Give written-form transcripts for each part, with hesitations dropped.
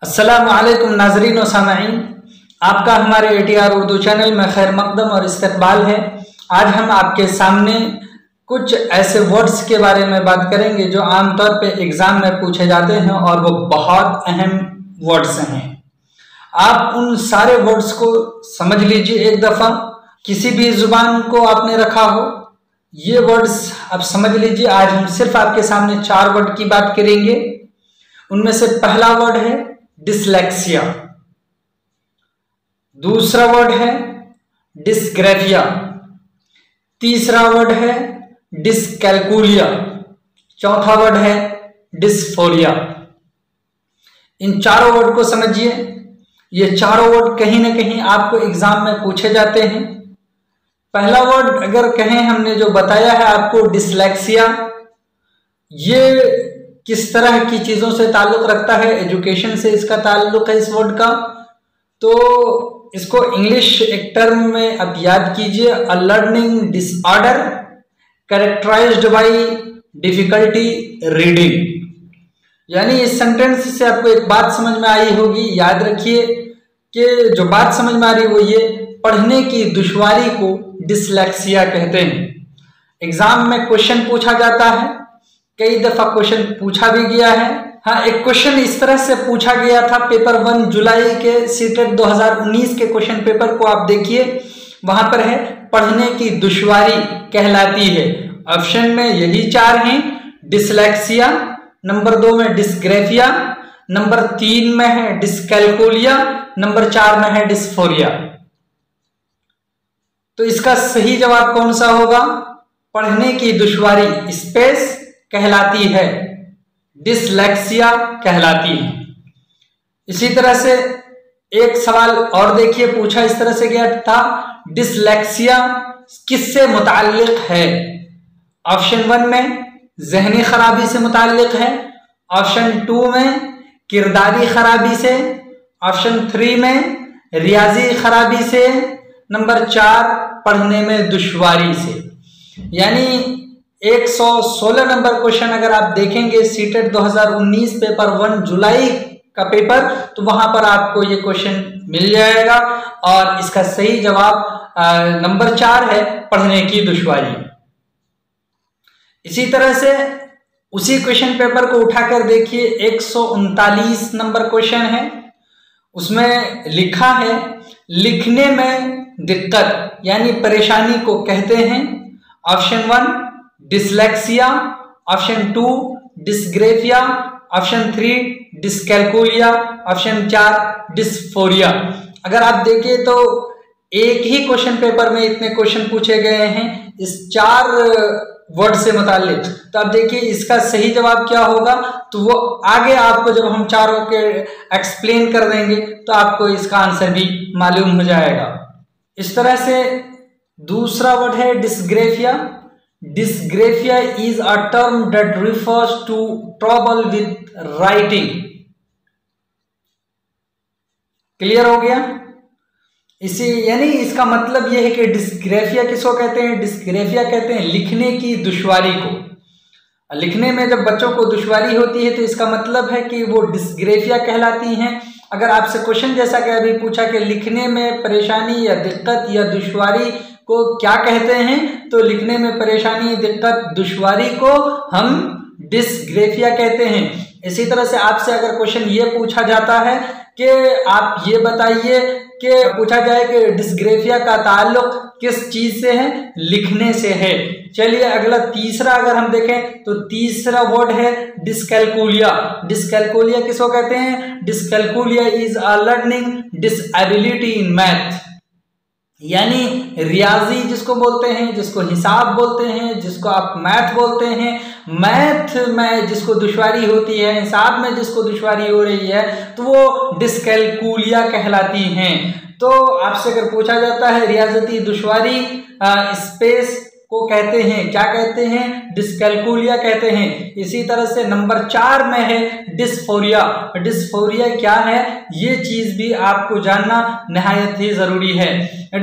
अस्सलामु अलैकुम नाज़रीन व सामईन, आपका हमारे ATR उर्दू चैनल में खैर मकदम और इस्तकबाल है। आज हम आपके सामने कुछ ऐसे वर्ड्स के बारे में बात करेंगे जो आमतौर पे एग्ज़ाम में पूछे जाते हैं और वो बहुत अहम वर्ड्स हैं। आप उन सारे वर्ड्स को समझ लीजिए एक दफ़ा। किसी भी ज़ुबान को आपने रखा हो, ये वर्ड्स आप समझ लीजिए। आज हम सिर्फ आपके सामने 4 वर्ड की बात करेंगे। उनमें से पहला वर्ड है डिसलेक्सिया, दूसरा वर्ड है डिस्ग्राफिया, तीसरा वर्ड है डिस्कैल्कुलिया, चौथा वर्ड है डिस्फोरिया। इन चारों वर्ड को समझिए। ये चारों वर्ड कहीं ना कहीं आपको एग्जाम में पूछे जाते हैं। पहला वर्ड अगर कहें, हमने जो बताया है आपको डिसलेक्सिया, ये किस तरह की चीज़ों से ताल्लुक़ रखता है, एजुकेशन से इसका ताल्लुक़ है इस वर्ड का। तो इसको इंग्लिश एक टर्म में आप याद कीजिए, a learning disorder characterized by difficulty reading. यानी इस सेंटेंस से आपको एक बात समझ में आई होगी। याद रखिए कि जो बात समझ में आ रही है वो ये, पढ़ने की दुश्वारी को डिसलेक्सिया कहते हैं। एग्जाम में क्वेश्चन पूछा जाता है, कई दफा क्वेश्चन पूछा भी गया है। हाँ, एक क्वेश्चन इस तरह से पूछा गया था पेपर 1 जुलाई के सीटेट 2019 के क्वेश्चन पेपर को आप देखिए। वहां पर है पढ़ने की दुश्वारी कहलाती है। ऑप्शन में यही 4 हैं, डिसलेक्सिया, नंबर 2 में डिस्ग्राफिया, नंबर 3 में है डिस्कैल्कुलिया, नंबर 4 में है डिस्फोरिया। तो इसका सही जवाब कौन सा होगा? पढ़ने की दुश्वारी स्पेस कहलाती है, डिसलेक्सिया कहलाती है। इसी तरह से एक सवाल और देखिए, पूछा इस तरह से गया था, डिसलेक्सिया किससे मुताल्लिक है? ऑप्शन 1 में ज़हनी खराबी से मुताल्लिक है, ऑप्शन 2 में किरदारी खराबी से, ऑप्शन 3 में रियाजी खराबी से, नंबर 4 पढ़ने में दुश्वारी से। यानी 116 नंबर क्वेश्चन अगर आप देखेंगे सीटेट 2019 पेपर 1 जुलाई का पेपर, तो वहां पर आपको ये क्वेश्चन मिल जाएगा और इसका सही जवाब नंबर 4 है, पढ़ने की दुश्वारी। इसी तरह से उसी क्वेश्चन पेपर को उठाकर देखिए, 139 नंबर क्वेश्चन है। उसमें लिखा है लिखने में दिक्कत यानी परेशानी को कहते हैं। Option 1 dyslexia, option 2 dysgraphia, option 3 dyscalculia, option 4 dysphoria. अगर आप देखें तो एक ही क्वेश्चन पेपर में इतने क्वेश्चन पूछे गए हैं इस 4 वर्ड से मुताल्लिक। तो आप देखिए इसका सही जवाब क्या होगा, तो वो आगे आपको जब हम चारों के एक्सप्लेन कर देंगे तो आपको इसका आंसर भी मालूम हो जाएगा। इस तरह से दूसरा वर्ड है dysgraphia. Dysgraphia is a term that refers to trouble with writing. Clear हो गया? इसी यानी इसका मतलब यह है कि डिस्ग्राफिया किसको कहते हैं? डिस्ग्राफिया कहते हैं लिखने की दुश्वारी को। लिखने में जब बच्चों को दुश्वारी होती है तो इसका मतलब है कि वो डिस्ग्राफिया कहलाती हैं। अगर आपसे क्वेश्चन जैसा कि अभी पूछा कि लिखने में परेशानी या दिक्कत या दुश्वारी को क्या कहते हैं, तो लिखने में परेशानी, दिक्कत, दुश्वारी को हम डिस्ग्राफिया कहते हैं। इसी तरह से आपसे अगर क्वेश्चन ये पूछा जाता है कि आप ये बताइए कि पूछा जाए कि डिस्ग्राफिया का ताल्लुक किस चीज से है? लिखने से है। चलिए अगला तीसरा अगर हम देखें तो तीसरा वर्ड है डिस्कैल्कुलिया। डिस्कैल्कुलिया किसको कहते हैं? Dyscalculia is a learning disability in math. यानी रियाजी जिसको बोलते हैं, जिसको हिसाब बोलते हैं, जिसको आप मैथ बोलते हैं, मैथ में जिसको दुश्वारी होती है, हिसाब में जिसको दुश्वारी हो रही है, तो वो डिस्कैल्कुलिया कहलाती हैं। तो आपसे अगर पूछा जाता है रियाजती दुश्वारी स्पेस को कहते हैं, क्या कहते हैं? डिस्कैल्कुलिया कहते हैं। इसी तरह से नंबर 4 में है डिस्फोरिया। डिस्फोरिया क्या है, ये चीज भी आपको जानना निहायत ही जरूरी है।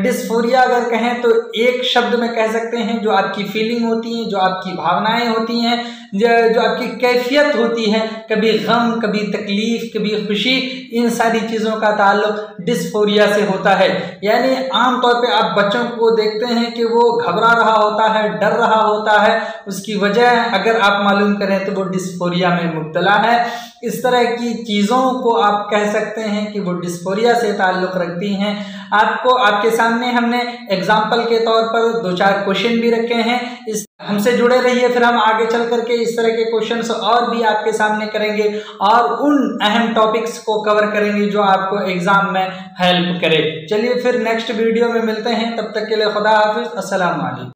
डिस्फोरिया अगर कहें तो एक शब्द में कह सकते हैं जो आपकी फीलिंग होती है, जो आपकी भावनाएं होती हैं, जो आपकी कैफियत होती है, कभी गम, कभी तकलीफ, कभी खुशी, इन सारी चीज़ों का ताल्लुक डिस्फोरिया से होता है। यानी आमतौर पे आप बच्चों को देखते हैं कि वो घबरा रहा होता है, डर रहा होता है, उसकी वजह अगर आप मालूम करें तो वो डिस्फोरिया में मुब्तला है। इस तरह की चीज़ों को आप कह सकते हैं कि वो डिस्फोरिया से ताल्लुक़ रखती हैं। आपको आपके सामने हमने एग्जाम्पल के तौर पर 2-4 क्वेश्चन भी रखे हैं। इस हमसे जुड़े रहिए, फिर हम आगे चल करके इस तरह के क्वेश्चंस और भी आपके सामने करेंगे और उन अहम टॉपिक्स को कवर करेंगे जो आपको एग्जाम में हेल्प करे। चलिए फिर नेक्स्ट वीडियो में मिलते हैं, तब तक के लिए खुदा हाफिज़, अस्सलाम वालेकुम।